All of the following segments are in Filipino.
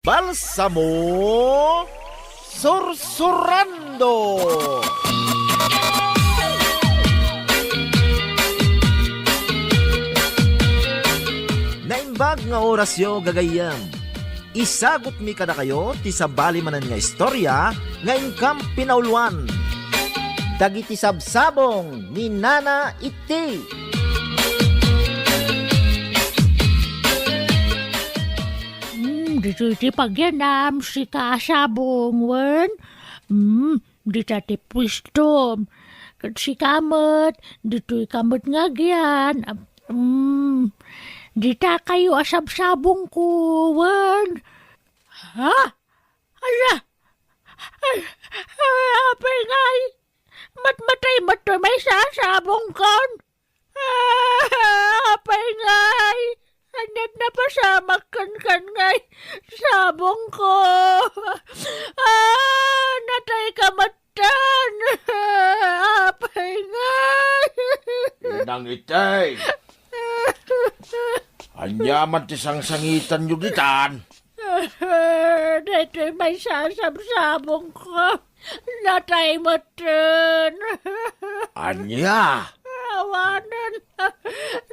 Balsamo Sursurando. Naimbag nga orasyo gagayam. Isagot mi kada kayo ti sabali manan nga istorya nga ingkam pinauluan. Dagiti sabsabong ni Nana Iti. Dito pagyanam si kasabong wen. Dito ti pwistom. Kat si kamot, dito kamot nga gyan. Dita kayo asab-sabong ko wen. Ha? Ala? Apay ngay. Matmatay mato may sasabong kon. Apay ngay. Hanap na pasamak kan ngay sabong ko. Natay kamatan. Apay ngay. Inang itay. Anyaman ti sangsangitan yung gitan. Dito may sasab-sabong ko. Natay matan. Anya? Awanan.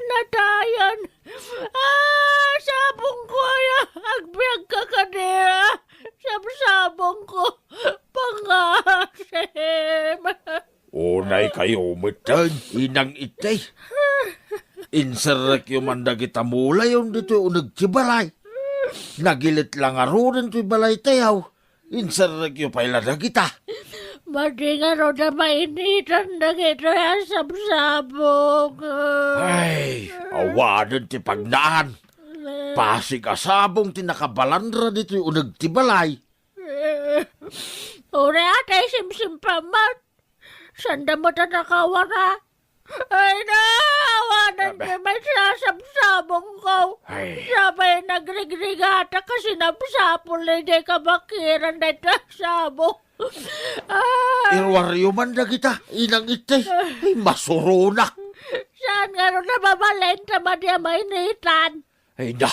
Natayan. Sabong ko ya. Agbyag ka kanira. Sabong ko. Pangasim. Unay kayo umitan. Inang itay. Insarak yung manda kita mula yung dito unag tibalay. Nagilit lang arunan to'y balay tayaw. Insarak yung pailada kita. Madi nga ro na mainitan na kito yung sabong. Ay, awanan ti pagnaan. Pasig asabong ti nakabalandra dito yung unag tibalay. Uri atay simsim pamat. Sanda mo ta nakawara. Ay na, awanan ka may sasabsabong ko. Ay. Sabay nagrigligata kasi napsapol na hindi ka makiran na sabong. Irwaryo man na kita. Inang itay. Ay, masurunak. Saan nga rin nababalenta ba niya mainitan? Ay na,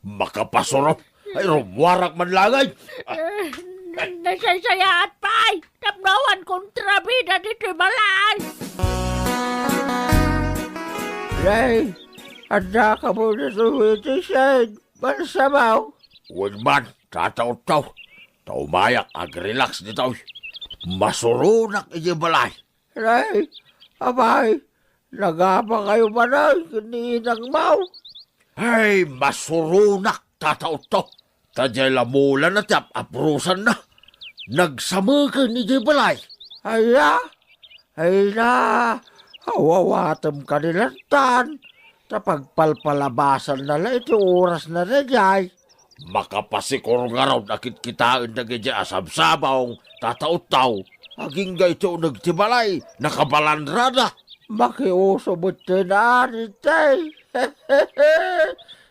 makapasurop. Ay, rumwarak man langay. Nasasayaat pa ay. Tapnawan kontrabida dito balay. Ray, anda ka mo na suwiti siyad. Balsamaw. Huwag man, tataw-taw. Taumayak, ag-relax dito. Masurunak inyo balay. Ray, abay, nagapa kayo ba na kininang mau? Ay, masurunak, tataw-taw. Tadyay lamulan na tiyap, aprusan na. Nagsamagan inyo balay. Aya, ay na, hawawatam ka nilantan. Tapagpalpalabasan na lang ito oras na na jay. Makapasikor nga raw nakit kitaan na gadya asab-sabawng tataw-taw. Aging ga ito nagtibalay, nakabalandrada. Makiuso mo tinaritay.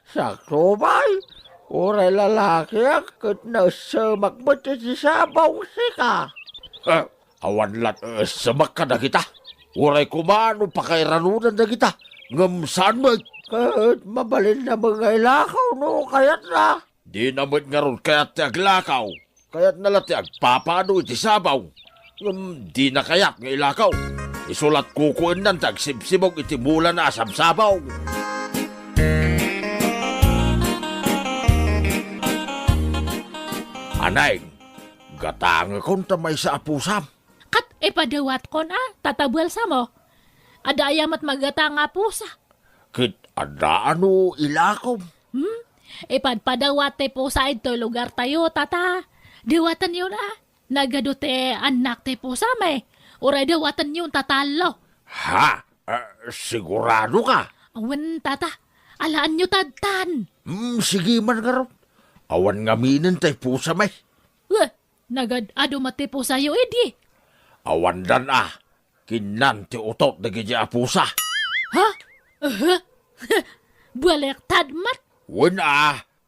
Sakto bay, oray lalaki akit na samak mo si sabaw sika. Awan lat, samak ka na kita. Uray kumano pa kay ranunan na kita. Ngamsaan mo. Kahit mabalin na mga ilakaw no, kaya't na. Di naman nga ron kaya't ti aglakaw. Kaya't nalati agpapano iti sabaw. Di na kaya't nga ilakaw. Isulat kukuin nan tagsibsibog iti mula na asab-sabaw. Anay, gatanga kon tamay sa apusam. Kat ipadawat ko na, tatabwal sa mo. Adayamat magata nga pusa. Kit adaano ilakaw. Ipadpadawat te pusa ito lugar tayo, tata. Diwatan yun Nagadote anak te pusa may. Uray dawatan yun tatalo. Ha? Sigurado ka? Awan, tata. Alaan nyo tadtan. Sige man nga ron. Awan nga minin tay pusa may. Nagad-ado mati pusa yo, edi. Awan dan kinan ti utot na gidya pusa. Ha? Balik tadmat. Wen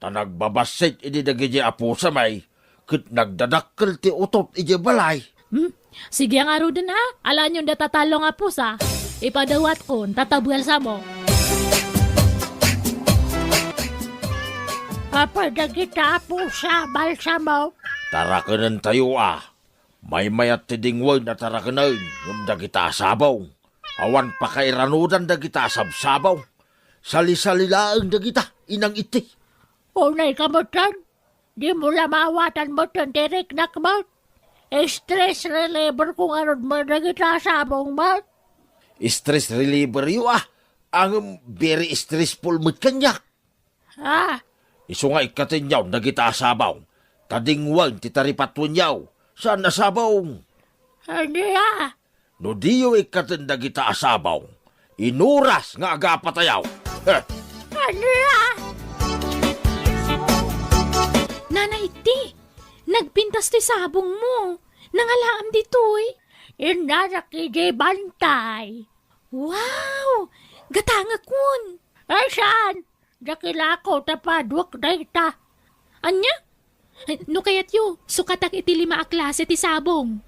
tanagbabasit ini na gidya pusa may. Kit nagdadakkel ti utot iti balay. Sige nga ro din Alaan yung datatalo nga pusa. Ipadawat ko, tatabuel sa mo. Apay dagita pusa balsamo. Tara ka ng tayo May mayat ti dingway na tara ka na yung dagita sabaw. Awan pa kay ranudan dagita sabsabaw. Sali-salilaang dagita, inang iti. Unay kamutan. Di mo lamawatan mo ton direk nakmat. Stress reliever kung anod mo dagita sabong mat. Stress reliever yu Ang very stressful mo't kanya. Iso nga ikatin yaw dagita sabaw. Tadingwang titaripatwan yaw. Saan nasabaw? Ano No diyo ikatin dagita asabaw. Inuras nga agapatayaw. Ano Nanay iti, nagpintas ti sabong mo. Nangalaam ditoy. Inaraki di bantay. Wow! Gatanga kun. Saan? Dakila ko tapadwak na ita. Anya? No kayat yu, sukatak iti 5 a klase ti sabong.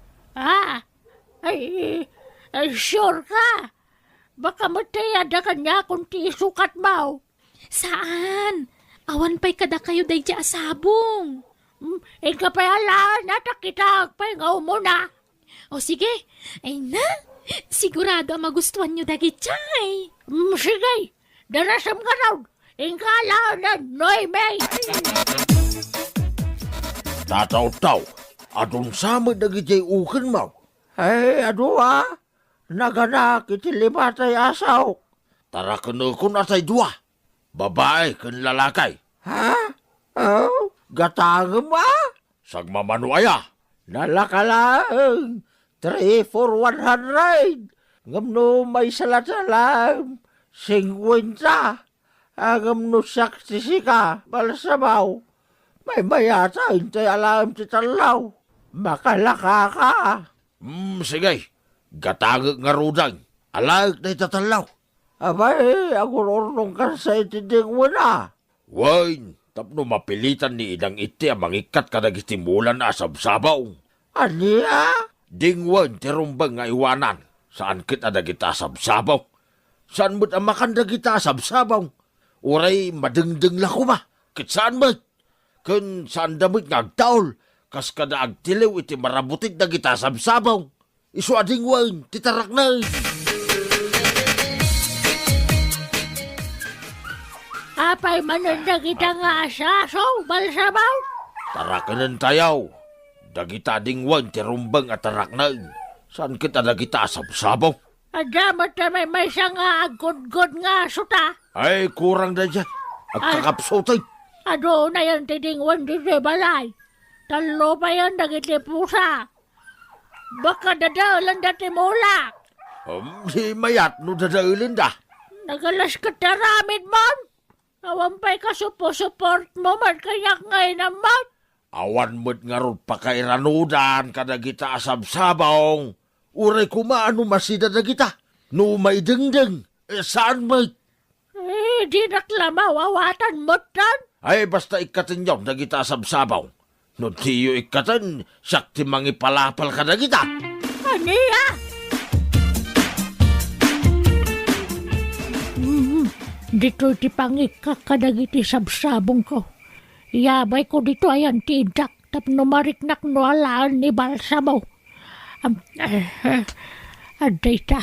Ay, sure ka. Baka matayada ka niya kung ti sukat mo. Saan? Awan pa'y kada kayo day di asabong. Ikapayalaan na takitag pahingaw mo na. O sige, ay na. Sigurado magustuhan nyo dagi chay. Sige, darasam ka raw. Ingkala na noy may. Tataw-taw, adong sama dagitay ukan mo. Ay, naganak iti 5 tay asaw. Tara ka na kung atay dua. Babae kan lalakay. Oh, gatangem Sagmamano aya. Nalakalang 3 for 100. Ngamno may salat-salam 50. Agam no saksi ka, balsabaw. May mayata, hintay alam ti talaw. Makalaka ka. Sige. Gatagag nga rudang. Alag na itatalaw. Abay, agurornong ka sa itinding wala. Wain, tapno mapilitan ni idang iti ang mangikat kadagitimulan na sabsabaw. Aniya? Dingwan tirumbang nga iwanan. Saan kita dagita sabsabaw? Saan mo't ang makanda kita sabsabaw? Uray madengdeng lako ba? Kit saan mo't? Kun saan damit ngagtaol? Kas kada agtiliw iti marabutit dagita sabsabaw. Isu adingwan, titarak na. Apay mananda kita nga asaso, balsabaw. Tarakanan tayaw. Dagita dingwan tirumbang at tarak na. Saan kita dagita sabsabaw? Adamat na may nga agod-god nga suta. Ay, kurang na dyan. Agkakapsutay. Ado na yan tidingwan di balay. Talo pa yan dagiti pusa. Baka dadaulan dati mulak. Di mayat no dadaulan da. Nagalas ka taramid mon. Awampay ka support mo man kayak ngayon naman. Awan mo't nga ron pakairanudan kadagita asabsabong. Uray kumaano masida dagita. No may dengdeng. Saan may? Di naklama wawatan mo tan. Ay basta ikatin yaw dagita asabsabaw. No tiyo ikatin, sakti mangipalapal ka dagita. Aniya? Dito ti pangikakadagiti sabsabong ko. Yabay ko dito ayan tidak tapno mariknak no alaan ni balsamo. Aday ta.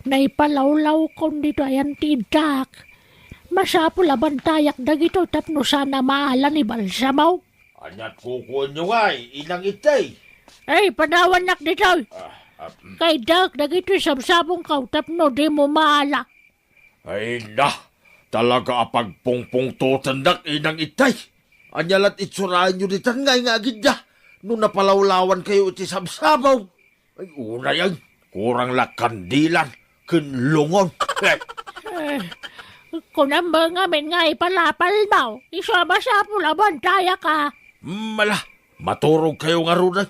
Naipalawlaw ko dito ayan tidak. Masapo laban tayak dagito tapno sana maala ni balsamo. Anyat kukuan nyo ngay, inang itay. Ay, panawan nak dito. Kay dak dagito sabsabong ka tapno di mo maala. Ay na, talaga apagpungpung to tandak inang itay. Anyalat itsurahan nyo ditang ngay nga agidya. Nung napalawlawan kayo iti sabsabaw. Ay una yan, kurang lakandilan, kinlungon. Kung ang mga men nga ipalapal mo, isama sa pulaban taya ka. Mala, maturog kayo nga runan.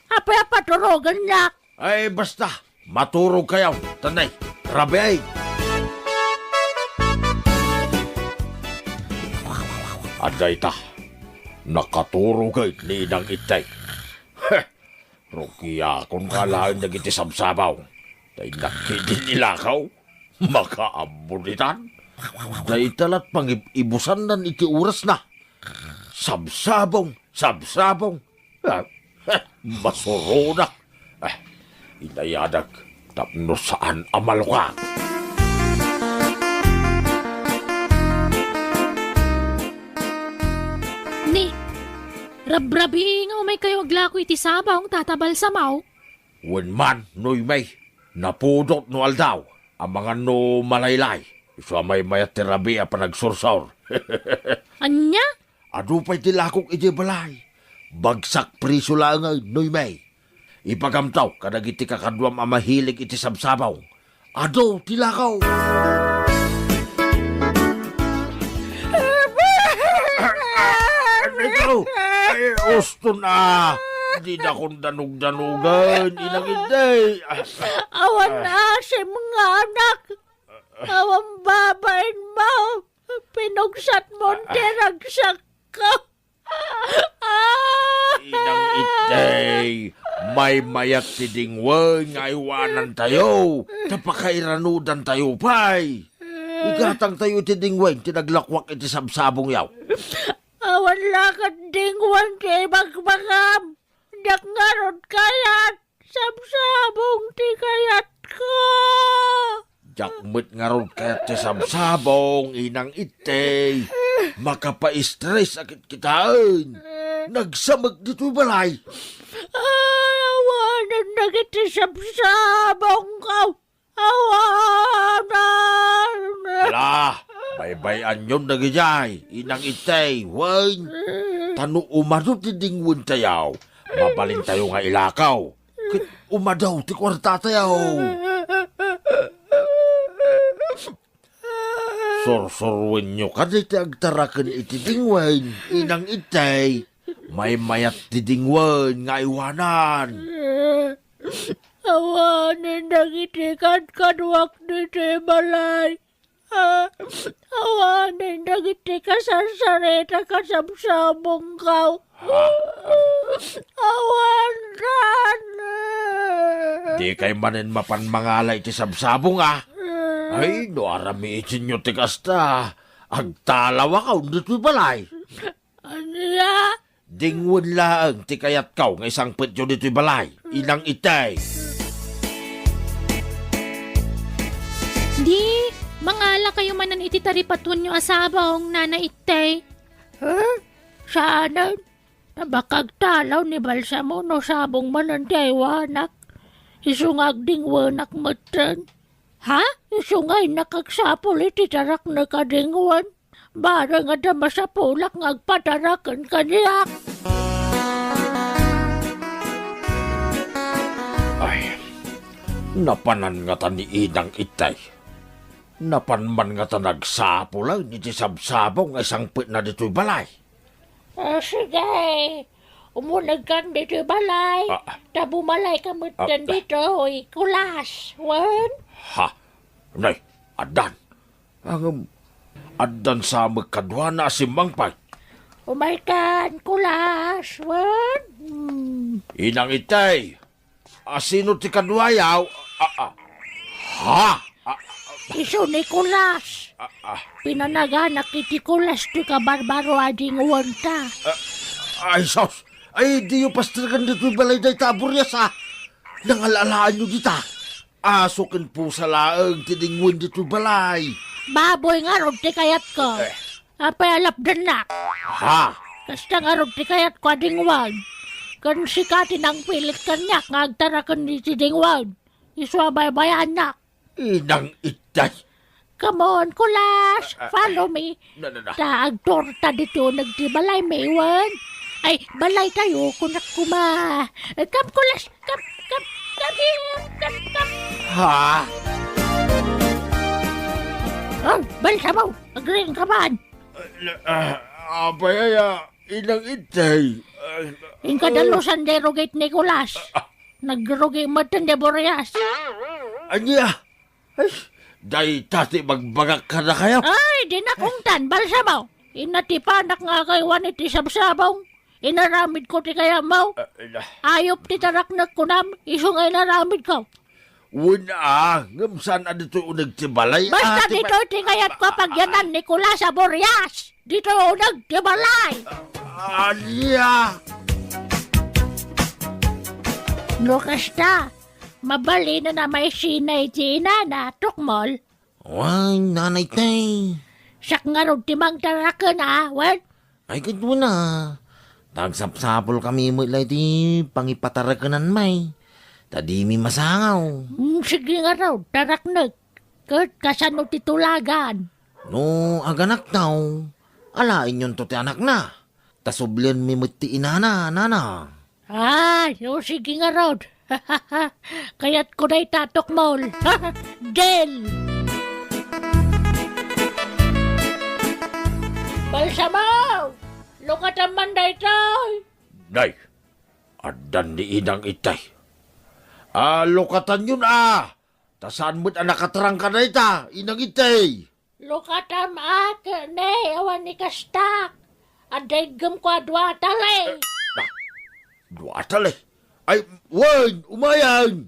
Apa paturogan na. Ay basta, maturog kayo, tanay, grabe ay. Aday ta, nakaturog ay ni inang itay. Rukiya kung kalahin na giti sabsabaw. Tay nakidin ilakaw, makaambulitan. Day talat pang ibusan nan iti oras na. Sabsabong, sabsabong. Masuro na. Inayadag, tapno saan amal ka. Ni, rabrabi nga umay kayo aglako iti sabong tatabal sa mau. Wen man, noy may, napudot no aldaw, ang mga no malaylay. So may mayat tirabi a panagsursaur. Anya? Adu pa'y tilakok iti balay. Bagsak priso lang ay noy may. Ipagamtaw, kadag iti kakadwam a mahilig iti sabsabaw. Adu, tilakaw. Ikaw, ay usto na. Di na kong danug-danugan, inagintay. Awan na si mga anak. Awan babain mo. Pinugsat mo diragsak ka. Inang itay, may mayat si Dingwen nga iwanan tayo. Tapakairanudan tayo pa'y. Igatang tayo ti Dingwen, tinaglakwak iti sabsabong yaw. Awan lakad dingwan kay magbagam. Nagngarod kayat. Sabsabong ti kayat ko. Jakmet nga ron kaya ti sabsabong, inang itay. Makapa-stress akit kitaan. Nagsamag dito'y balay. Ay, awanan na kita sabsabong ka. Awanan. Ala, baybayan yun nagijay. Inang itay, wan. Tano umado ti Dingwen tayaw. Mabalin tayo nga ilakaw. Kit umadaw ti kwarta tayaw. Sorsorwen nyo kaday ti agtarakan iti Dingwen. Inang itay, may mayat ti Dingwen nga iwanan. Awanan na kitikat kadwak dito balay. Awanan na kitikat sarsarita kasabsabong ka. Awanan. Di kay manin mapanmangalay ti sabsabong ah. Ay, no arami itin nyo ti kasta. Agtalawa ka, dito'y balay. Anya? Dingwen laang ti kayat kaw nga isang petyo dito'y balay. Inang itay. Di, mangala kayo manan iti taripatun nyo asabong nana itay. Huh? Saanan? Nabakag talaw ni Balsamo no sabong manan taywanak. Isungag dingwanak matan. Ha? Isungay nakagsapol iti tarak na kadingwan. Bara nga dama sa pulak ngagpatarakan kaniyak. Ay, napanan nga ta ni Inang itay. Napanman nga ta nagsapo lang iti sabsabong nga isang pet na dito'y balay. Sige, umunag ka dito balay. Tabumalay ka matan dito, kulas. Wan? Ha? Nay, adan. Ang adan sa magkadwa na si Mangpay. Umaykan, kulas. Wan? Inang itay. Sino ti kadwayaw? Ha? Iso ni kulas. Pinanaganak iti kulas ti kabarbaro ading uwanta. Ay, sos. Ay, di yung pastragan dito'y balay day taburyas ha. Nangalalaan nyo dita. Asukin po sa laang tiningwin dito'y balay. Baboy nga rod ti kayat ko. Apay alapdan na. Ha? Kasta nga rod ti kayat ko adingwan. Kan sikatin ang pilit kanyak nga agtarakan ni ti dingwan. Iswabay bayanak. Inang itay. Come on, kulas. Follow me. Na. Taag torta dito nagtibalay maywan. Ay, balay tayo kunak kuma. Kam kulas. Kam here. Kam. Ha? Oh, Balsamo. Agring ka man. Abay, inang itay. Inka dalusan de rugit ni kulas. Nagrugi matan de boreas. Anya? Ay, day tati magbagak ka na kayo. Ay, di na kungtan, Balsamo. Inatipanak nga kay wanit isabsabong. Inaramid ko ti kaya mo. Ayop ti tarak na kunam, isungay naramid ko. Wala, ngamsan na dito nagtibalay. Basta dito tingayat ko pagyanan ni Kula sa Boreas. Dito nagtibalay. Anya! No kasta, mabali na may sinay ti inana, tukmol. Ay, nanay tay. Sak nga ron timang tarakan wan. Ay, gado na. Tagsapsapol kami mo ilay di pangipatarakanan may. Tadi mi masangaw. Sige nga raw, taraknag. Kurt kasano titulagan. No, aganak daw. Alain yun to ti anak na. Tasublian mi mo ti inana, nana. Sige nga raw. Kaya't ko na'y tatokmol. Del! Balsamaw! Lukatan man da ito! Day, adan ni inang itay. Lukatan yun Tasaan mo't nakatarang ka na ita, inang itay. Lukatan ne, awan ni kastak. Aday gam ko adwa tali. Duatale. Ay, wan, umayan.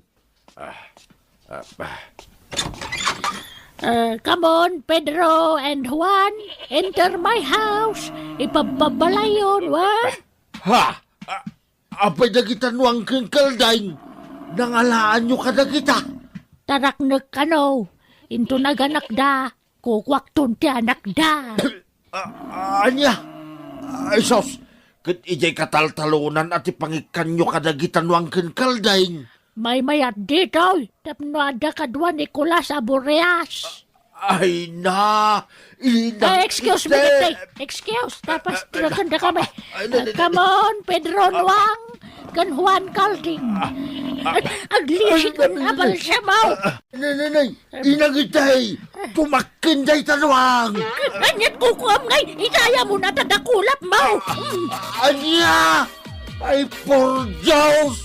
Come on, Pedro and Juan. Enter my house. Ipababalayon, wan. Ha! Apay na kita nuang kengkaldain. Nangalaan nyo ka na kita. Taraknek kano. Into naganak da. Kukwakton ti anak da. Anya? Ay, sos. Kat ijay kataltalunan at ipangikan nyo kadagitan nuang kengkaldain. May mayat dito. Tapno ada kadwa ni Kula sa Boreas. Ay na! Inang Excuse me, ite. Tay. Excuse. Tapos tinaganda kami. Come on, Pedro Nuang. Kan Juan Calding. Aglisik ang abal siya mo. Nanay, inang itay. Tumakin day tanuang. Anyat kukuam ngay. Itaya mo na tadakulap mo. Anya! Ay, por Diyos!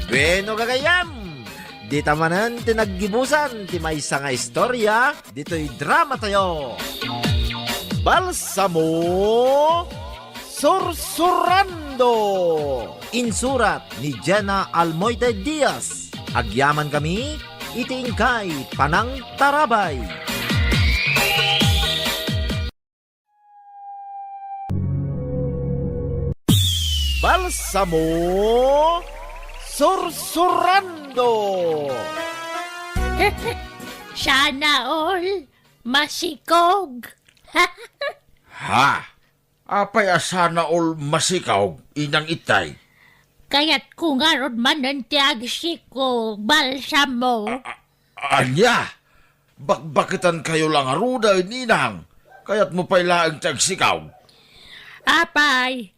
Bueno, gagayam! Di tamanan tinaggibusan ti maysa nga istorya, dito'y drama tayo. Balsamo Sursurando! Insurat ni Jenna Almoite Diaz. Agyaman kami, itiingkay Panang Tarabay. Balsamo Sursurando! Sana all masikog. Ha? Apay asana ol masikaw, inang itay. Kaya't kung arod man ang tiagsikog, balsamo. Anya? Bakbakitan kayo lang aruda, ninang. Kaya't mo pailaang tagsikaw. Apay,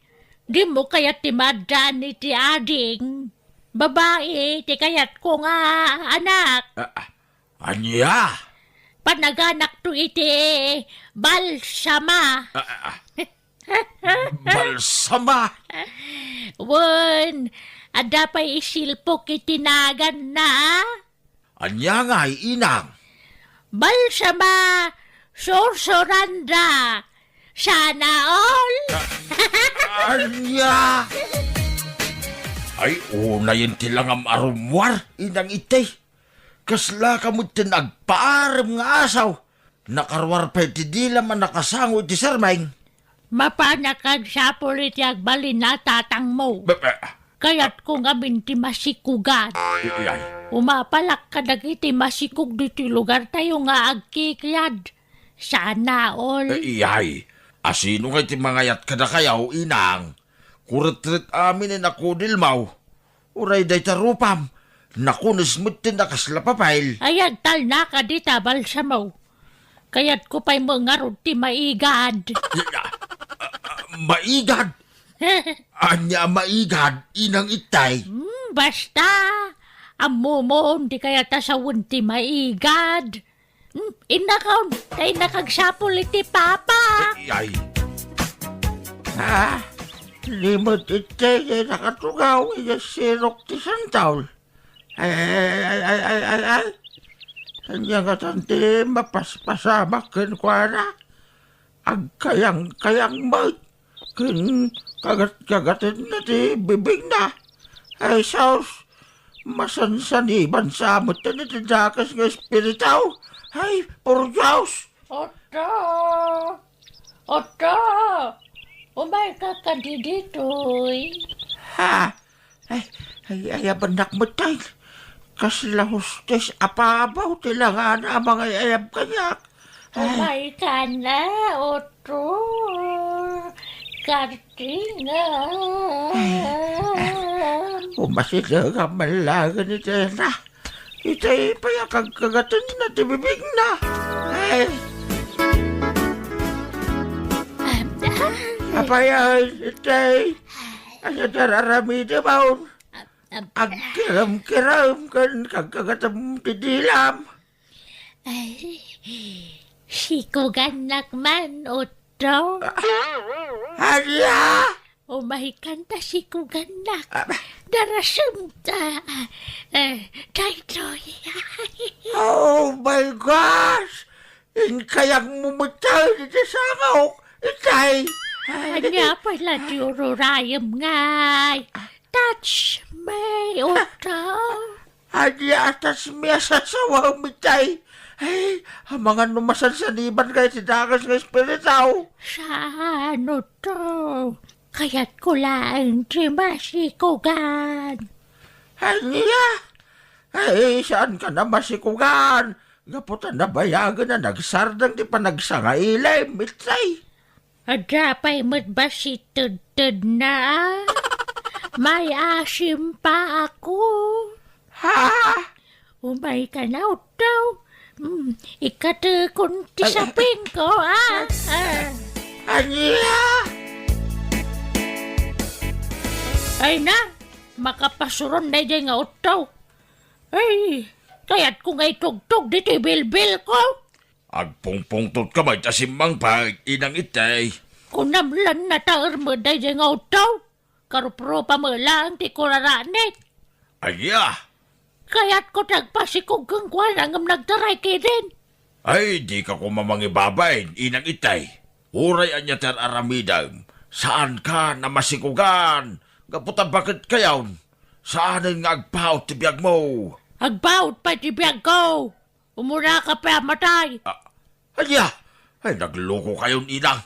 di mo kaya't timadan ni ti ading. Babae, ti kaya't ko nga anak. Anya? Panaganak to iti balsama. Balsama? Wen, ada pa isilpok itinagan na. Anya nga, inang. Balsama, sorsoranda. Sana all. Anya? Ay, una yun tilang arumwar, inang itay. Kasla ka mo tinagpaaram nga asaw. Nakarwar pa iti dila man nakasango iti sermeng. Mapanakag sa iti agbalin na tatang mo. Kaya't kung amin ti masikugan. Umapalak ka dagiti masikug diti lugar tayo nga agkikyad. Sana all. Iyay, asino nga iti mangayat ka na kayaw, inang. Kuretret amin na nakudilmaw. Uray day tarupam. Nakunis mo tinakaslapapail. Ayag tal na ka dita balsamaw. Kaya't ko pa'y mga ti maigad. Maigad? Anya maigad, inang itay. Basta, amo mo, di kaya tasawun ti maigad. Inakaw, tay nakagsapol iti papa. Iyay. Limot itay nakatugaw sirok ti santaw. Ay. Kanya ka tanti mapaspasamak ken kwa na. Agkayang mo. Ken Kagatin na ti bibig na. Ay, saus. Masansaniban sa amot na nitidakas nga espiritaw. Ay, puro Diyos. Otto! Otto! Umay ka ka dito'y. Ha? Ay, abanak mo tayo. Kasla hostes, apabaw tilangan ang mga ayab kanyak. Umay ka na, Otto. Kartingan. Umasila ka malagan ito na. Ita'y payakagkagatan na tibibig na. Ay, apayan, ita'y. Ano tararamida baon? Agkiram-kiram kan kagkagatam tidilam. Ay, sikuganak man, Otto. Hanya! Umahikan ta sikuganak. Darasam ta. Taytoy. Oh my gosh! Inkayang mumatay dito sa ako. Itay! Anya pala diururayam ngay. Touch me, Otto. Hanya atas miya sa sawang mitay. Ay, ang mga numasan sa niban kayo si Dagas ng espiritaw. Saan, Otto? Kaya't ko lang masikugan. Hanya! Ay, saan ka na masikugan? Gaputan na bayagan na nagsardang di pa nagsangailim, mitay. Adapay matbasitod na. May asim pa ako. Ha? Umay ka na, Otto. Ikatukon ti saping ko, ah. Hanya! Ay na, makapasuron na dyan nga, Otto. Ay, kaya't ko ngay tugtog dito bilbil ko. Agpungpungtot ka may tasimang pag inang itay. Kunamlan na taar mo na dyan nga, Otto. Karupro pa mo lang ti kuraranit. Aya! Kaya't ko tagpasikog kang kwan hanggang nagtaray kidin. Ay, di ka ko mamangibabay, inang itay. Uray anya ter aramidam. Saan ka na masikugan? Gaputan bakit kayaw? Saanin nga agpaut ti biyag mo? Agbaut pa ti biyag ko. Umura ka pa matay. Anya! Ay, nagloko kayon inang.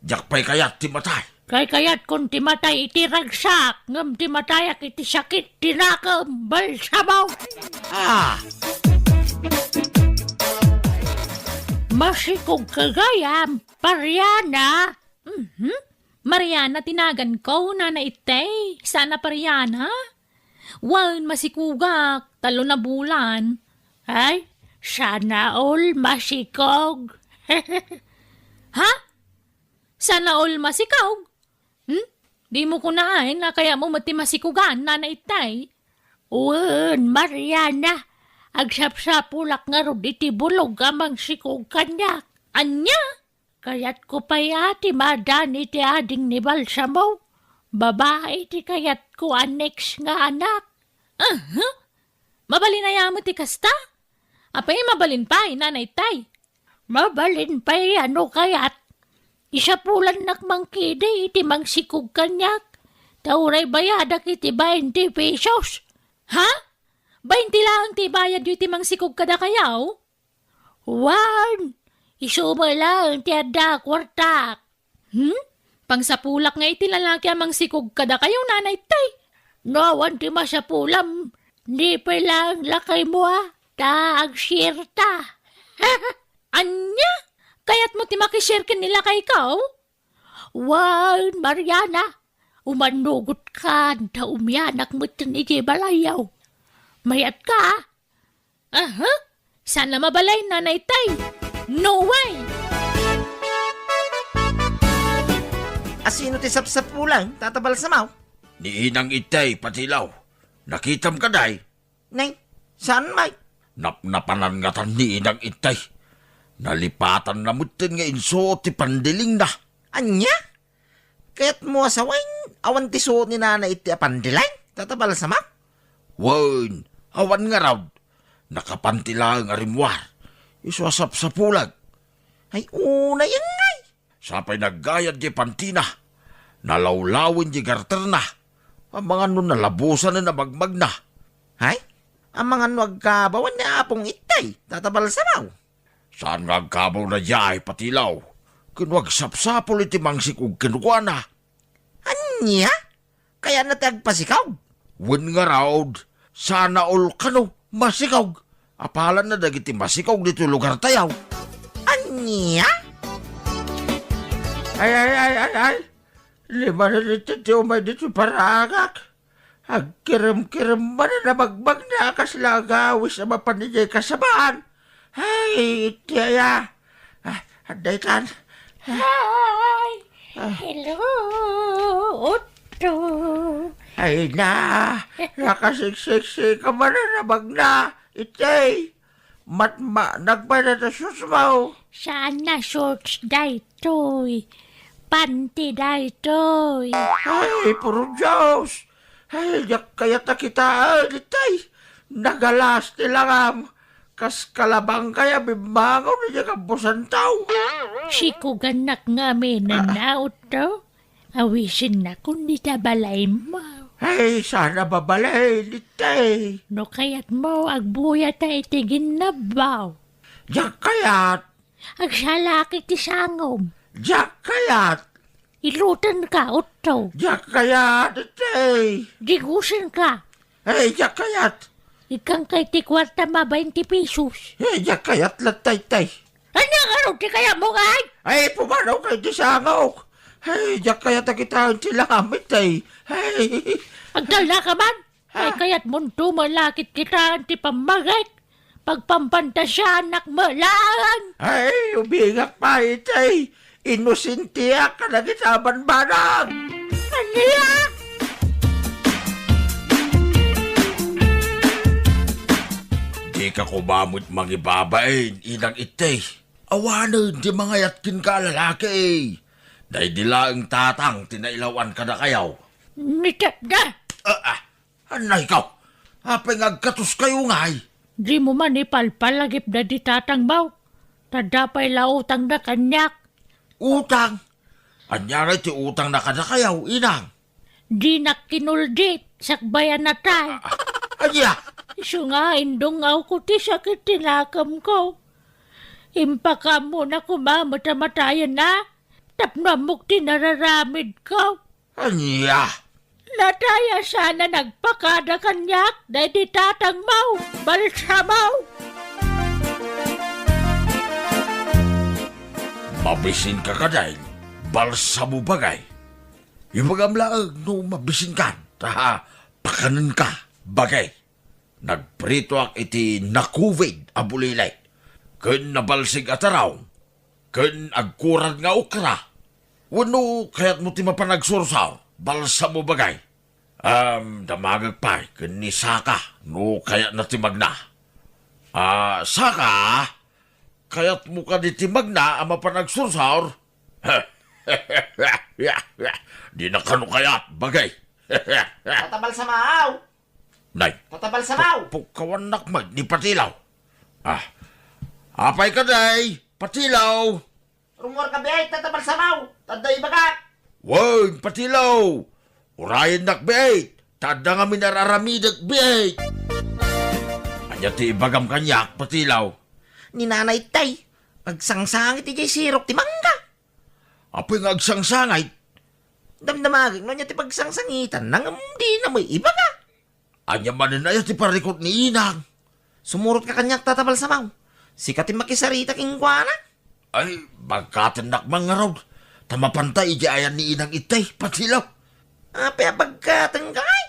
Diyak pa'y kayat ti matay. Kaya't kung ti matay iti ragsak, ngam ti matay ak iti sakit tinakam balsabaw. Masikog kagayam, Pariana. Mariana tinagan ko na naitay. Sana Pariana? Wan masikugak, talo na bulan. Ay, sana all masikog. Ha? Sana all masikog? Di mo kunain na kaya mo mati masikugan na naitay. Wen, Mariana. Agsapsapulak nga ro iti bulog amang sikog kanyak. Anya? Kaya't ko pa'y ati madan iti ading ni Balsamo. Babae ti kayat ko annex nga anak. Mabalin na yamo ti kasta? Apay mabalin pa, nanay tay. Mabalin pa'y ano kayat. Isa pulan nakmangkide iti mangsikog kanyak. Tauray bayadak iti 20 pesos. Ha? 20 lang ti bayad yu ti mangsikog kada kayaw? Wan! Isuma lang ti adda kwartak. Pangsapulak nga iti lalaki amang sikog kada kayaw nanay tay. Nawan ti masapulam. Di pa lang lakay mo taag sirta. Anya? Kaya't mo ti makishare nila kay ikaw? Wan, Mariana. Umanugot ka na umyanak mo iti balayaw. Mayat ka. Sana mabalay nanay tay. No way! Asino ti sapsapulang, tatabal sa mau? Ni inang itay patilaw. Nakitam ka day. Nay, saan may? Napnapanan nga tan ni inang itay. Nalipatan na mutin nga inso ti pandiling na. Anya? Kaya't mo asawain, awan ti suot ni nana iti apandilay, tatabal sa mau? Wan, awan nga raw. Nakapantila nga rimwar. Iswasap sa pulag. Ay, una yan ngay. Sapay naggayad di pantina. Nalawlawin di garter na. Ang mga nun nalabusan na nabagmag na. Hay? Ang mga nuagkabawan ni apong itay, tatabal samaw. Saan nga ang kabaw na yay patilaw? Kinuwag sapsapol iti mangsik ug kinukuha na. Anya? Kaya natagpasikaw. Wen nga raod, sana all kano, masikaw. Apalan na dagiti masikaw dito lugar tayaw. Anya? Ay. Lima na dito ti umay dito paragak. Agkirim-kirim man na magbag na kaslagawis na mapanijay kasabaan. Ay, itiyaya. Anday kan. Hi! Hello, Otto. Ay na, nakasiksiksi ka man na nabag na. Itay, matma, nagbada na susmaw. Sana shorts daytoy. Panty daytoy. Ay, puro Diyos. Ay, yak kaya ta kita, itay. Nagalas tilangam. Kas kalabang kaya bimangaw na niya kabusan tao. Sikuganak nga na Otto. Awisin na kung di tabalay mo. Ay, sana babalay, itay. No kaya't mo agbuya ta itigin na baw. Yak kayat, Agsalaki ti sangom. yak kayat, Ilutan ka, Otto. yak kayat, itay. Digusin ka. Ay, yak kayat. Ikang kay ti kwarta ma 20 pesos. Ay, yak kayat latay-tay. Ano ti kaya mo ngay? Ay, pumanaw kay di sangok. Ay, yak kayat na kita sila amit ay. Ay, Agdala ka man. Ay kaya't munto malakit kita ti pamagay. Pagpampantasya anak malaan. ay, ubingak pa itay. Inusintiya ka na kitaban banag. Aniya? Di ka kumamot mangibabain, inang itay. Awanan di mga yatkin ka lalaki. Dahil dila ang tatang tinailawan ka na kayaw. Nitat na. Anay ikaw. Apay ngagkatos kayo ngay. Di mo man ipalpalagip na di tatang baw. Tadapay lautang na kanyak. Utang. Anyara ti utang na ka na kayaw, inang. Di nakinuldit. Sakbayan na tay. Anya? Isu nga indong aw ko ti sakit tinakam ko. Impaka mo na kumamatamattayan na. Tapnamok ti nararamid ko. Anya? Nataya sana nagpakada kanyak dahil di tatang mau, balsa mau. Mabisin ka ka dahil. Balsa mo bagay. Ibagamlaag no mabisin ka. Taha, pakanan ka. Bagay. Nagprito ak iti nakuvid abulilay. Kun nabalsig ataraw. Kun agkurad nga ukra. Wano kaya't mo ti mapanagsursaw. Balsa mo bagay. Damagag pa. Kun ni Saka. No kaya na ti magna. Saka. Kaya't mo ka di ti magna ang mapanagsursaw. Di na kano kayat bagay. Tatabal samaw. Nay. Tatabal samaw. Pukawanak mag ni Patilaw. Apay ka day, Patilaw. Rumor ka biyay, tatabal samaw. Taday bagat. Wag, Patilaw. Urayan nak biyay. Tada nga minararamidag biyay. Anya ti ibagam kanyak, Patilaw. Ni nanay tay. Agsangsangit iti sirok ti mangga. Apay nga agsangsangay. Damdamagin no niya ti pagsangsangitan nang di na may iba ka. Anya manin na ti parikot ni Inang. Sumurot ka kanyak tatabal samaw. Sikat ti makisarita kingkwana. Ay, magkatindak mga raw. Tamapantay iti ayan ni Inang itay, Patilaw. Ape pagkatang kay.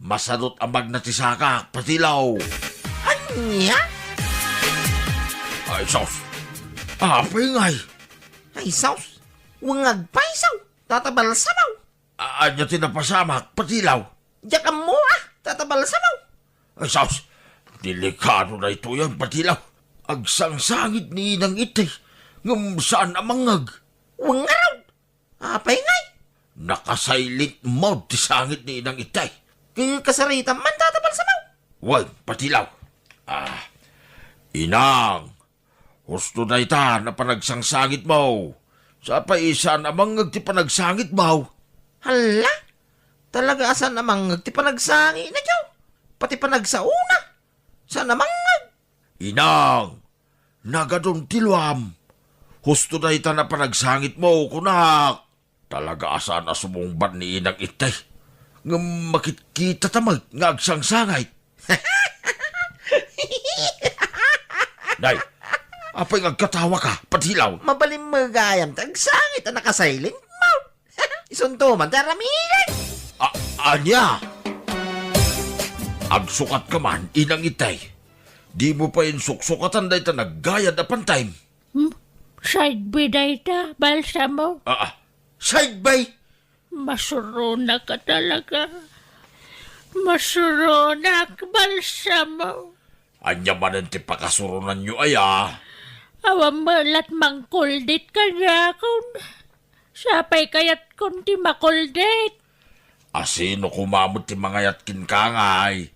Masadot ang magnatisaka, Patilaw. Anya? Ay, sos. Apay ngay. Ay saus. Wangag paisaw. Tatabal samaw. Anya tinapasamak, Patilaw. Diyak mo ah. Tatabal samaw. Ay, sos. Delikado na ito yan, Patilaw. Agsangsangit ni Inang itay. Ngam saan amangag. Wangaraw. Apay ngay. Nakasilent mode ti sangit ni Inang itay. Kaya kasarita man tatabal samaw. Wag, Patilaw. Inang. Husto na ita na panagsangit mo. Sa paisan amangag ti panagsangit mo. Hala, talaga asan namang ti panagsangi na tiyaw. Pati panagsauna. Saan namang Inang, nagadong tilwam. Husto na ita na panagsangit mo, kunak. Talaga asa na sumungban ni inang itay. Nga makikita tamag nga agsangsangay. Day, apay agkatawa ka, patilaw. Mabalim magayam tagsangit ang nakasailing mo. Isunto man taramilan. Anya? Agsukat ka man, inang itay. Di mo pa yung suksukatan day ta naggayad na pantime. Side bidayta, balsamo. Side by. Masurona ka talaga. Masurona ka, balsamo. Anya man ang tipakasurunan nyo aya. Awang malat mangkuldit ka niya kung sapay kayat kung ti makuldit. Asino kumamot ti mga yatkin kangay.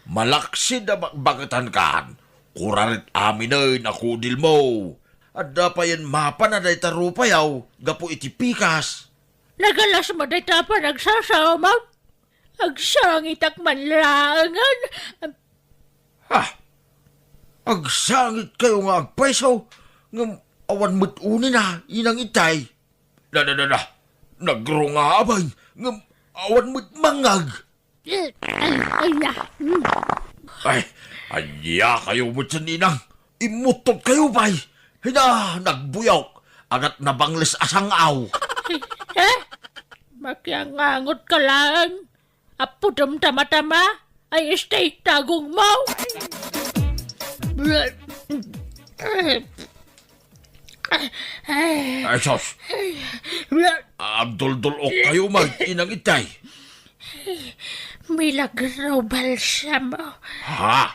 Malaksid na bagatan kan. Kurarit amin ay nakudil mo. At dapayan mapa na day tarupayaw. Gapo iti pikas. Nagalas mo day tapa nagsasawamaw. Agsangit ak manlangan. Ha? Agsangit kayo nga agpaisaw. Ngam awan mutuni na inang itay. Na. Nagro nga abay. Ngam awan mutmangag. Ay, anya kayo mo dyan, inang. Imutot kayo, bay. Hina, nagbuyok. Agat na bangles asangaw. Makiangangot ka lang. Apudom tama-tama. Ay stay tagong mo. Ay, sos. Abdul-dul-ok kayo, mag inang itay. Milagro balsamo. Ha?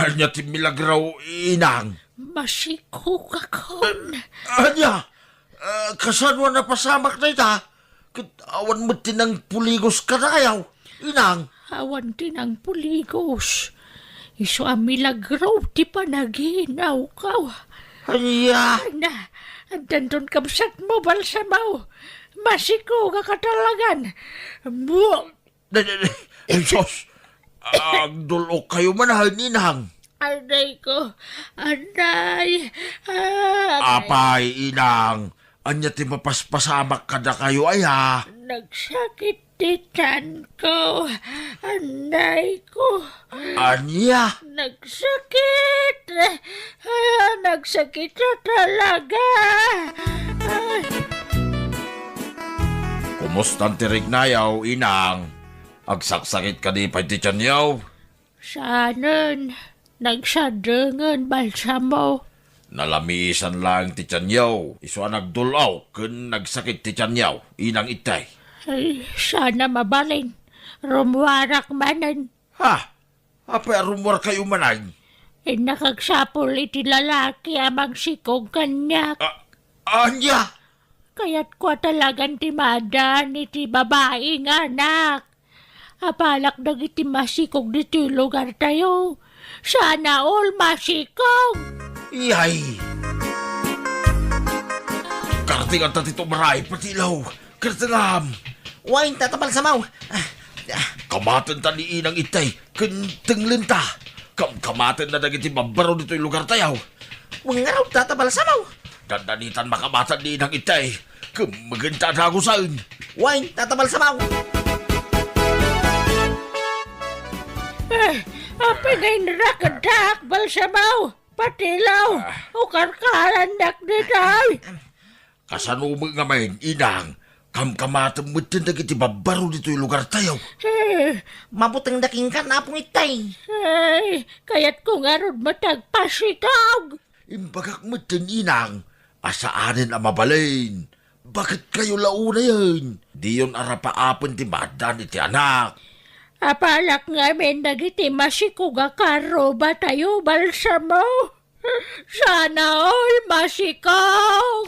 Anya ti milagraw, inang. Masiko ka kon. Anya? Kasanwa na pasamak na ita. Awan mo tinang puligos ka na kayaw, inang. Awan din ang puligos. Iso ang milagro ti panaginaw ka. Anya? Na, dandun kamsat mo balsamo. Masiko ka katalagan. Ay, sos. Agdulok kayo manahan, inang. Anay ko. Anay. Apay, inang. Anya ti mapaspasamak ka na kayo, ay ha. Nagsakit titan ko. Anay ko. Anya? Nagsakit. Nagsakit na talaga. Kumusta tirig na yaw, inang? Agsaksakit ka di pa ti tiyan yaw. Saanan. Nagsadangan balsamo. Nalamisan lang ti tiyan yaw. Iso nagdulaw kun nagsakit ti tiyan yaw, inang itay. Ay, sana mabalin. Rumwarak manan. Ha? Apay rumwar kayo manay. Nakagsapol iti lalaki amang sikog kanyak. Anya? Kaya't kwa talagang timadan iti babae nga anak. Apalak iti masikog diti lugar tayo. Sana all masikog. Iyay! Karating ang tatito maray, patilaw. Karatingam! Wain tatabal sa mau. Kamatan ta ni inang itay, kentenglin ta. Kamatan na nagiti mabaro dito yung lugar tayaw. Wangaraw tatabal sa mau. Dandanitan makamatan ni inang itay. Maganda na ako saan. Wain tatabal sa mau. Apinay nakadak balsamaw. Patilaw. O karkarandak ditay. Kasanumang nga main, inang. Kamkamatan mo din nagiti mabaro dito yung lugar tayaw. Mabutang daking ka na pong itay. Ay, kaya't kung arod matagpasikog. Imbagak mo din, inang. Asaanin ang mabalin. Bakit kayo launa yan? Di yun arapaapon ti madan iti anak. Apalak nga men dagiti masikog akaro ba tayo balsamo? Sana all masikog.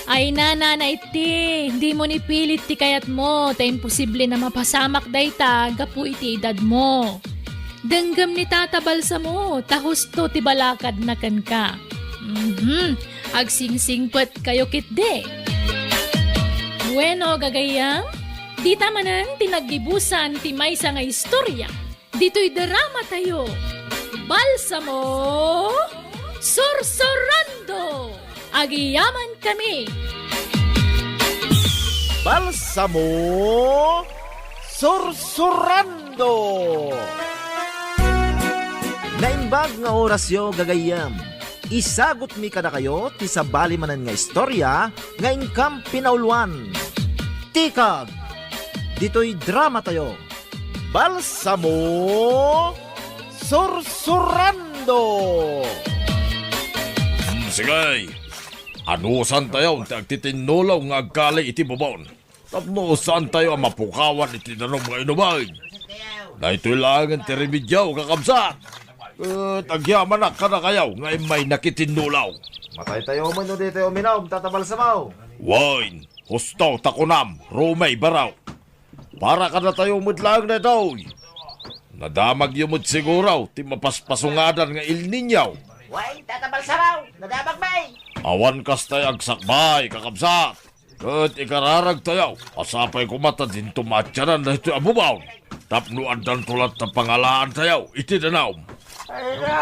Ay nanay ti, hindi mo ni pilit ti kayat mo, ta imposible na mapasamak dayta, gapu iti edad mo. Denggam ni Tata Balsamo, tahusto ti balakad na kan ka. Agsingsingpet kayo kitde. Bueno, gagayam, di tamanan tinagibusan ti maysa nga istorya. Dito'y drama tayo. Balsamo Sorsorando. Agiyaman kami. Balsamo Sorsorando. Naimbag nga orasyo gagayam. Isagot mi kada kayo ti sabali manan nga istorya nga ingkam pinauluan. Tikag, dito'y drama tayo. Balsamo Sorsorando. Sigay, anusan tayo ang tagtitinulaw nga agkalay iti babon. Tapno saan tayo ang mapukawan iti nanong mga inumay. Na ito'y lang ang tirimidyaw kakabsat. Tagyaman na ka na kayaw nga may nakitinulaw. Matay tayo man no dito uminom, tatabalsamaw. Wine, hustaw takunam, rumay baraw. Para ka na tayo mudlang na ito. Nadamag yung mud siguraw, ti mapaspasungadan nga ilninyaw. Why, tatabalsamaw, nadamag may. Awan kas tayo agsakbay, kakabsat. Kat ikararag tayo, asapay kumata din tumatyanan na ito abubaw. Tapnuan dan tulat na pangalaan tayo, iti danaw. Ay na!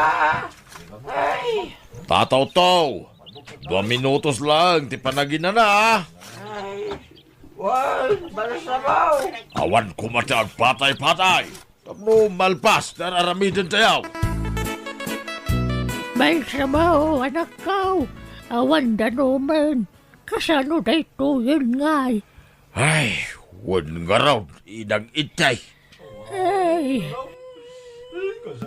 Ay! Tataw-taw, 2 minutos lang, ti panagina na. Ay! Why? Balsamaw! Awan kumata ang patay-patay. Tapno malpas, nararamidin tayo. Balsamo, anak ko. Awan da naman. Kasano da ito yun nga. Ay, wan nga raw, inang itay. Ay.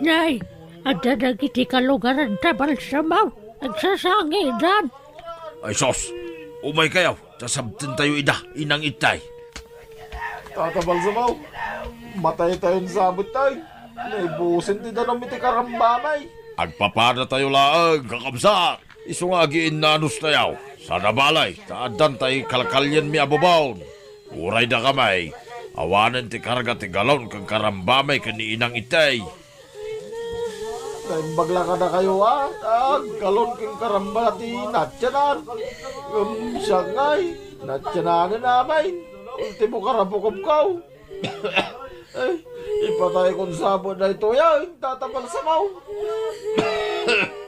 Nay, ada na kiti kalugaran ta Balsamo. Nagsasangidan. Ay sos, umay kayaw, tasabtin tayo inang itay. Tatabalsamaw, matay tayong sabot tayo. Naibusin ti danom iti karambamay. Agpapada tayo laang, kakabsat. Isungagiin nanos tayo. Sana balay, taadan tayo kalkalyan mi ababaw. Uray na kamay. Awanan ti karga ti galon kang karambamay kaniinang itay. Naimbagla ka na kayo galon kang karamba ti natyanan. Siyangay, natyanan na namin. Ultimo karabukob kaw. Ay, ipatay kong sabon na ito yan, tatabalsamaw.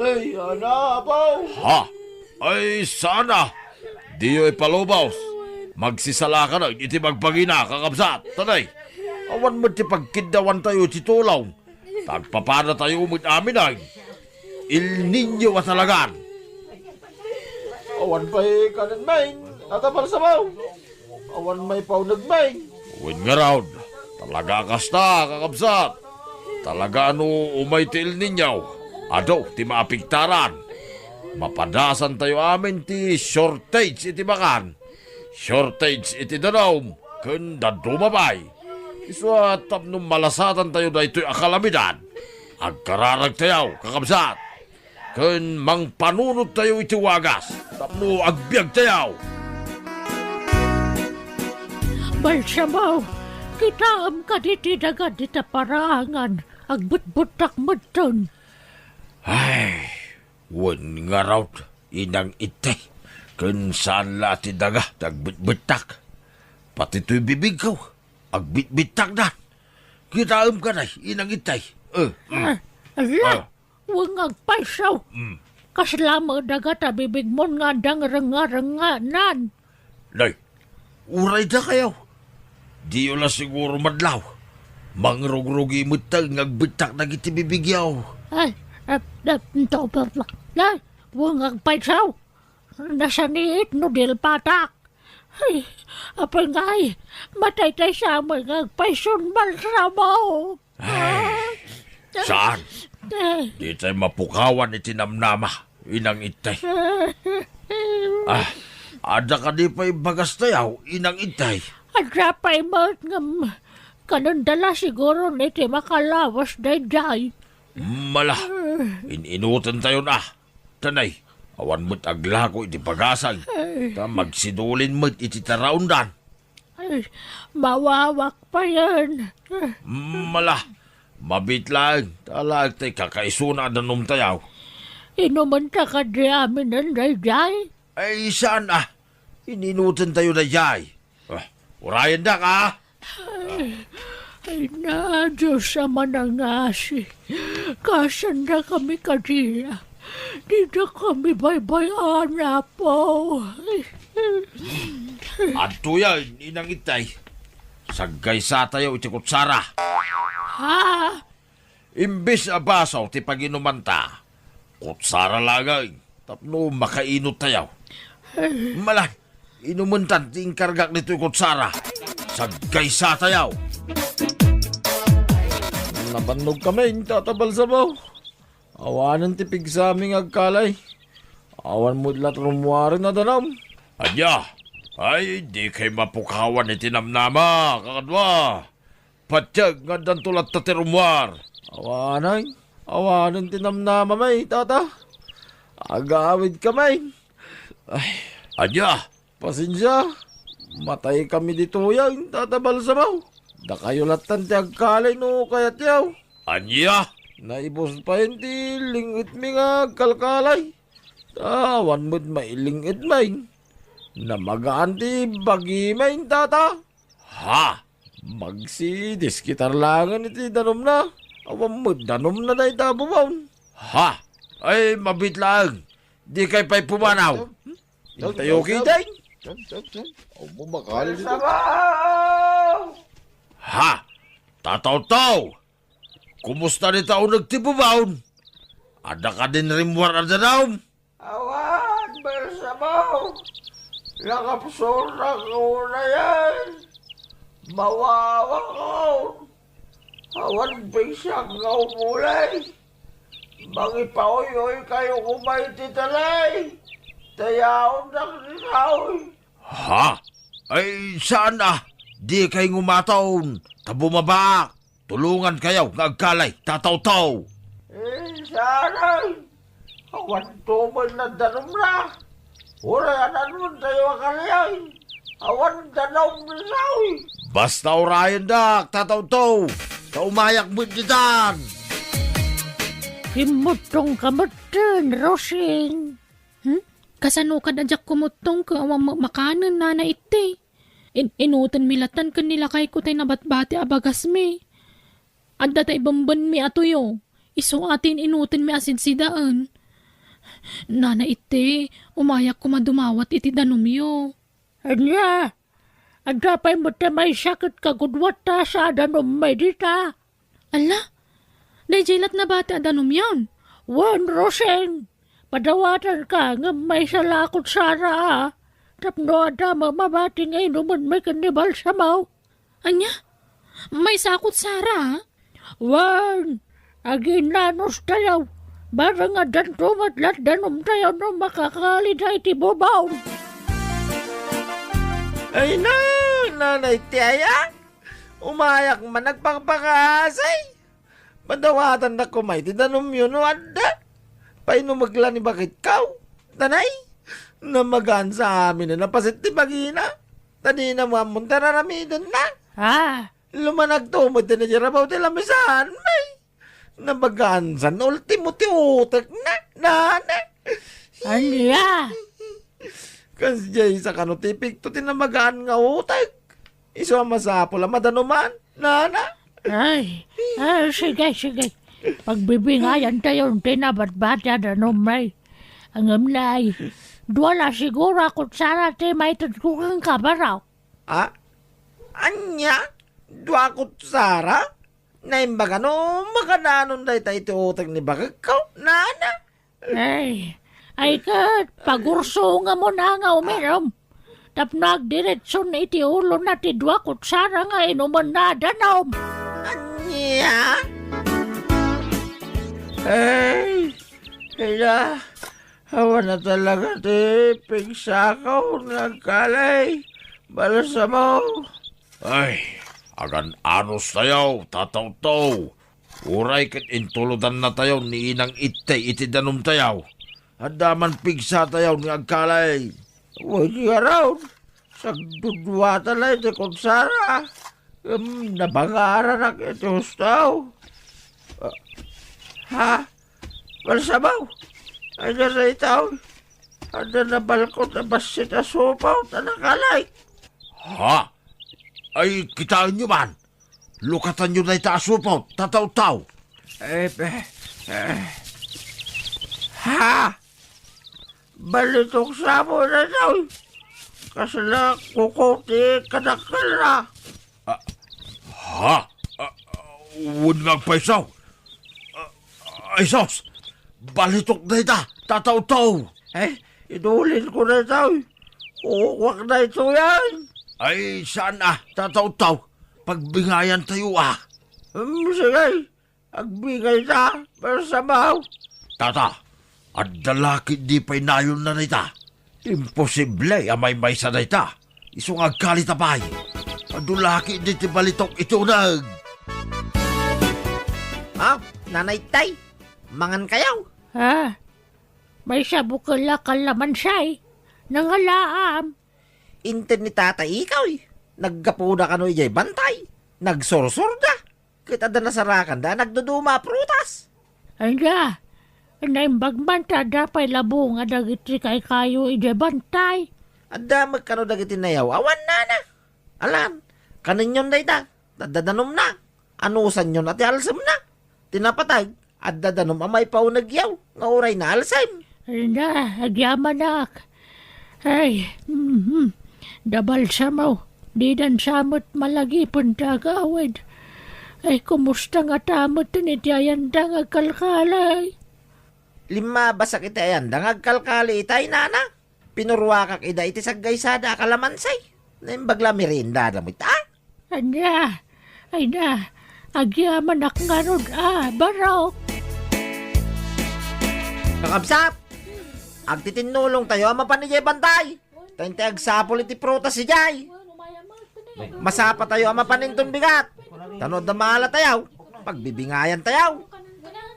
Ay, anapaw. Ha? Ay, sana. Diyo ipalubaw. Magsisala ka na, iti magpagina, kakabsat. Tanay, awan mo ti pagkindawan tayo ti tulaw. Tagpapada tayo umit amin ay. Il Niño atalagan. Awan pa'y kanan main, tatabalsamaw. Awan may paunag main. Uwin nga raw. Talaga kasta, kakabsat. Talaga umay ti Il Niño. Ado, ti maapiktaran. Mapadasan tayo amin ti shortage iti bakan. Shortage iti danom. Kanda dumabay. Iswa tapno malasatan tayo na ito'y akalamidad. Agkararag tayo, kakabsat. Kun mang panunod tayo iti wagas. Tapno agbiag tayo. Balsamo, kitaam ka diti daga dita parangan. Agbutbutak madton. Ay, wan nga raw, inang itay. Kun saan lati daga, tagbitbitak. Pati to'y bibig ko, agbitbitak na. Kitaam ka na, inang itay. Ala, huwag agpaisaw. Kaslama daga ta bibig mo nga dang renga-renganan. Nay, uray da kayo. Di yun lang siguro madlaw. Mangrog-rogi mo tag, ngagbitak na kiti bibigyaw. Ay, Nay, huwag agpaisaw. Nasaniit no dil patak. Ay, apay ngay, matay tayo sa mga agpaisun Balsamo. Saan? Ay, Di tayo mapukawan itinamnama. Inang itay. Ada ka di pa'y bagas tayaw, inang itay. at sapay mo kanundala siguro niti makalawas day. Mala, ininutan tayo na. Tanay, awan mo't aglako iti pagasag. Ta magsidulin mo't iti taraundan. Ay, mawawak pa yan. Mala, Mabit lang, talag tay kakaisuna na tayaw. Inuman ta ka di amin ang dayday. Ay, saan ininutan tayo na yay. Urayan da ka. Ay na, Diyos sama ng asi. Kasan na kami kadila. Dito kami baybayan na po. Adto yan, inang itay. Sagay sa tayo iti kutsara. Ha? Imbis abasaw ti paginumanta. Kutsara lagay. Tapno makainot tayo. Malang, inumuntan ti inkargak nito yung kutsara. Sagay sa tayo. Nabannog kami, tatabal sa baw. Awanan tipig sa aming agkalay. Awan mo lat rumuwarin na danam. Anya, ay di kay mapukawan iti namnama, kakadwa. Patyag nga dan tulat ta ti rumuwar. Awanan tinamnama may, tata. Agawid kamay. Ay, anya, pasensya. Matay kami dito yan, tatabal sa baw. Da kayo latan ti agkalay no kayat yaw. Anya? Naibos pa yun ti lingit mi nga kalkalay. Tawan mo't mailingit main. Namagaan ti bagi main tata. Ha? Magsidiskitar langan iti danom na. Awan mo't danom na na itabubawn. Ha? Ay mabit lang. Di kay pa'y pumanaw. Tayo kitay. Bumakal dito. Ha? Tataw-taw! Kumusta ni tao nagtibubawn? Ada ka din rimwar na daw? Awan, bersabaw. Nakapsura ko na yan. Mawawa ko. Awan bisyak ngaw mulay. Mangipaoy-oy kayo kumay titalay. Tayaw na kinaw. Ha? Ay, saan Di kay ngumataon. Tabumabak. Tulungan kayo ng agkalay. Tataw-taw. Sanay. Awan tumal na danom na. Urayanan mo tayo akalay. Awan danom na sawi. Basta orayan dak. Tataw-taw. Kaumayak mo ditan. Himutong kamatan, Rosing. Kasano ka dadyak kumutong ka awang makanan na iti. Inutan milatan ka nila kay kutay nabatbati abagas mi. Adda tay bamban mi atuyo. Iso atin inutan mi asid sidaan. Nana iti, umayak ko madumawat iti danumyo. Anya, adda pa'y mo may sakit kagudwat ta sa danom may dita. Ala, dayjaylat na bati adanum yon. Wan, Rosing. Padawatan ka nga may salakot sara Tapno ada mamabati ngay naman may kanibal sa mau. Anya, may sakot sara Wan, agin nanos tayo. Barang adan tumatlat danom tayo no makakali na iti bubaw. Ay na, nanay tiyaya. Umayak man nagpangpakasay. Madawatan na kumay, tinanong yun no anda. Paano maglani bakit kaw? Tanay, namagaan sa amin na napasit ti bagina. Tani na mamunta na ramidon na. Ha? Lumanag tumod na jarabaw ti lamisan, may. Namagaan sa ultimo ti utak na, nana. Anya? Kasjay sa kanutipik to tinamagaan nga utak. Iso masapula madanuman, nana. Ay, sige. Pagbibingayan tayo ng tinabat-bata na numay. Ang amlay, duwala siguro ako sana ti may tutkukan ka ba raw? Ah? Anya? Duakot Sara? Naimbaga no, makananon day tayo iti utak ni Bagakaw, nana. Ay kat, pagurso nga mo na nga uminom. Tapnag diretso na iti ulo na ti duakot Sara nga inuman na danom. Anya? Ay, kaya, hawa na talaga ti pigsakaw nagkalay. Balasa mo. Ay, agan anos tayo, tataw-taw. Uray kat intuludan na tayo ni inang itay iti danom tayo. Adaman pigsa tayo ni agkalay. Wadi araw, sagdudwa talay ti kunsara. Nabangara na kiti hustaw. Ha? Balsabaw? Ay na itaw. Ada na balkot na basit na sopaw na nakalay. Ha? Ay, kitaan nyo man. Lukatan nyo na itaasupot, tataw-taw. Ha? Balitok sa mo na daw. Kasala kukuti kanakal na. Ha? Huwag nagpaisaw. Ay, sos! Balitok na ita, tataw-taw. Inulin ko na daw. Kukwak na ito yan. Ay, saan tataw-taw? Pagbingayan tayo Sige, agbigay na. Balsabaw. Tata, at dalaki di pa'y nayon na nita. Imposible amay may sa nita. Isong agkalitabay. Adulaki di ti balitok itunag. Nanay Tay, mangan kayaw. Ha? May sabukala kalaman siya'y. Nangalaam. Inten ni tatay ikaw Naggapuda ka no ijay bantay. Nagsorsorda. Kita da nasarakan da, nagduduma prutas. Anda, naimbagman ta dapay labo nga dagiti kay kayo ije bantay. Adda magkano dagiti nayaw, awan na. Alam, kaninyon da ita, dadadanom na. Anusan yun at alsam na. Tinapatag, at dadanom amay pa nagyaw, nga oray na alsam. Anda, agyaman nak. Ay, dabal sa mo. Di dan samot malagi punta gawid. Ay, kumusta nga tamot tinitiayan da nga kalkalay. Lima basak iti ayan, dangagkalkali itay nana. Pinurwakak ida iti saggaysada kalamansay. Naimbagla merinda da mo ita. Anda, ay na, agyaman ak nga ron, barok. Kakabsap, agtitinulong tayo ama panijay bantay. Tayong agsapol iti prutas si Jay. Masapa tayo ama paninton bigat. Tanod na mahala tayaw. Pagbibingayan tayaw.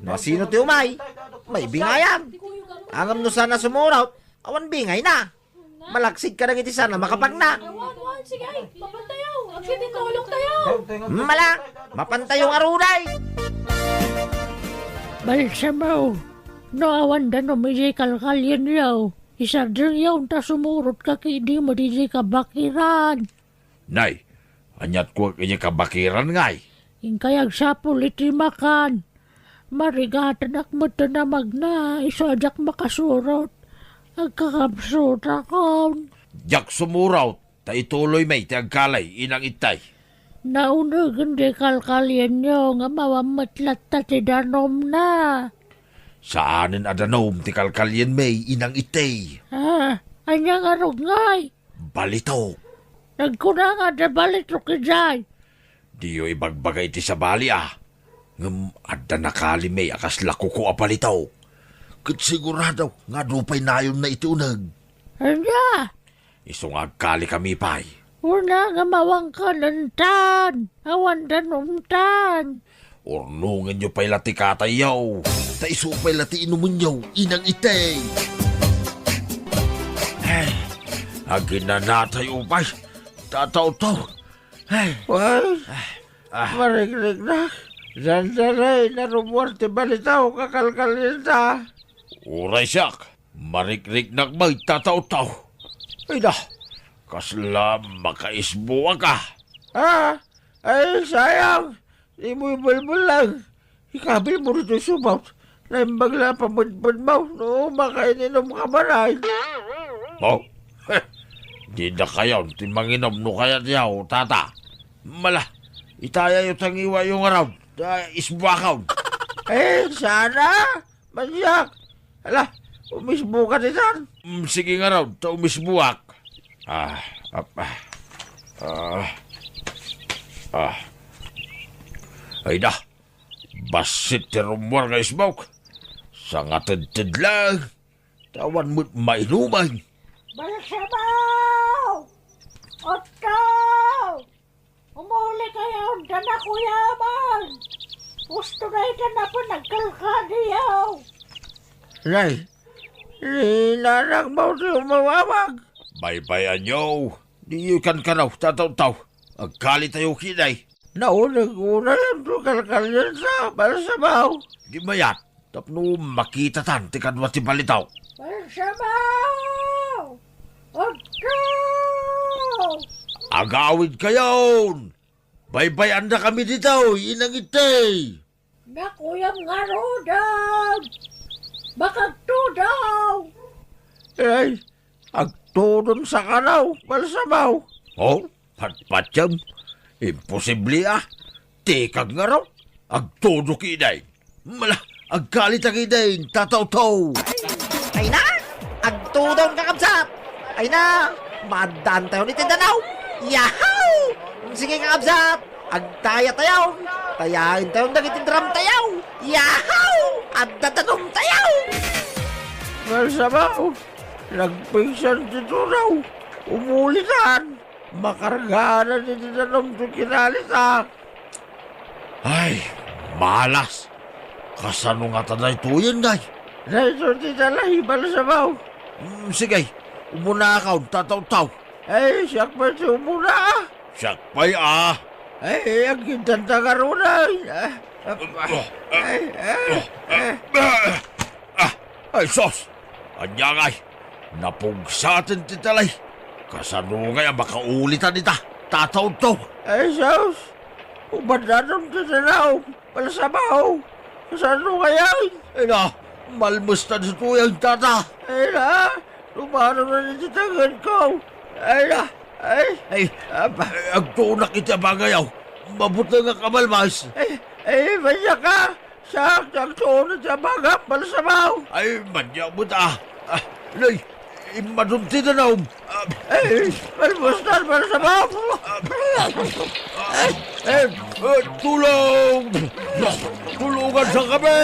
No sino ti umay? May bingayan. Angam no sana sumuraw. Awan bingay na. Malaksig ka na iti sana makapagna. Sige, mapantayaw. Agsitin tulong tayo. Mala, mapantayong arunay. Balsa mo, no awan da no may kalkalyan yaw. Isa din yaw ta sumurot ka kidi mo di kabakiran. Nay, anyat ko kanya kabakiran ngay. Inkayag sapul iti makan. Marigatan ak mo na magna, isadyak makasurot. Agkakabsot akon. Jak sumuraw, ta ituloy may ti agkalay, inang itay. Naunag hindi kalkalyan nyo nga mawamatlat ta ti danom na. Saanin adanom ti kalkalyen may, inang itay. Anyang arog ngay. Balito. Nagkuna nga na balitok kajay. Diyo ibagbagay ti sa bali Ngam adda nakali may akas lako ko apalitaw. Kat sigurado nga dupay nayon na itiunag. Anya? Isong agkali kami pay. Una nga mawang kanantan. Awan danumtan. Ornungan nyo pa'y lati katayaw. Ta iso pa'y lati inumunyaw, inang itay. Agin na natay upay. Tataw-taw. Wal, marigrig na. Zandaray na rumorte balitaw kakalkalin ta. Uray siyak. Marikrik nakbay tataw-taw. Ay na. Kasla makaisbuwa ka. Ay sayang. Di mo ibulbul lang. Ikabil mo rito sumaw. Naimbagla pamudpud mo. No, makaininom ka maray. Oh, di na kayo, timanginom no kaya diyaw, tata. Mala, itaya yung tangiwa yung araw, isbakaw. Sana. Manyak. Ala, umisbo ka nitan. Sige nga raw, ta umisbuak. Ay na, basit ti rumor nga isbok. Sa nga tid lang, tawan mo't mainuman. Balsabaw! Otto! Umuli kayo, dana kuyaman! Gusto na ito na po nagkalkadiyaw! Nay, ninarang mo siya umawawag. Baybayan nyo, di kan ka raw, tataw-taw. Agkali tayo kinay. Naunang-una yung kalkal yan sa balsabaw. Di mayat, tapno makita tan, tikan wati balitaw. Balsabaw! Otto! Agawid kayon! Baybayan na kami dito, inang itay! Nakuyang nga rodang! Bakag to daw! Ay, agtudon sa kanaw, balsabaw. Oh, patpatyam. Imposible ah. Tikag nga raw. Agtudok iday. Mala, agkalit ang iday, tataw-taw. Ay na! Agtudong kakabsat! Ay na! Madan tayo ni Tindanaw! Yahaw! Sige kakabsat! Agtaya tayaw! Tayain tayo nagitindram tayaw! Yahaw! Agdatanong tayaw! Balsabaw, nagpingsan dito raw. Umulitan. Makargahan ni Tinanong to kinalita. Ay, malas. Kasano nga tanay tuyin, day? Naiso tinalahi, balsabaw. Sige, umuna ka, tataw-taw. Ay, siyak pa si umuna. Siyak pa'y ah. Ay, ang gintanta karunay. Ay, sos! Anyangay, napugsatin ti talay. Kasano nga makaulitan nita, tataw-taw. Ay, Saus. Umananong tinanaw. Balsabaw. Saan kaya? Ay na, malmustan sa tuyang tata. Ay na, lumano na nititagan ko. Ay na, Ay, agtunak iti abagayaw. Mabuti nga kamalmas. manya ka. Sak, nagtuunod sa mga balsabaw. Ay, manya mo ta. Nay, imadunti na naum. Malmustan balsabaw. Tulong! Tulungan sa kami!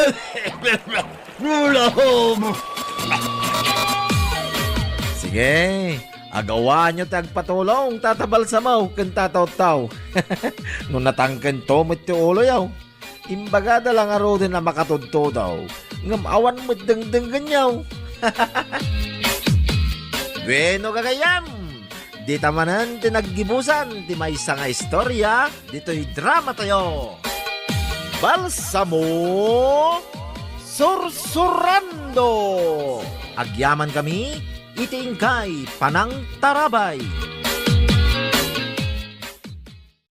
Tulong! Sige, agawa nyo tagpatulong, tatabal sa mau, kan tataw-taw. Nung natangkan to, mit ulo yaw. Imbaga da lang aro din na makatudto daw. Ngam awan mo dengdeng ganyaw. Bueno gagayam, di tamanan ti naggibusan, ti may nga istorya, dito'y drama tayo. Balsamo Sursurando. Agyaman kami, iti ingkay Panang Tarabay.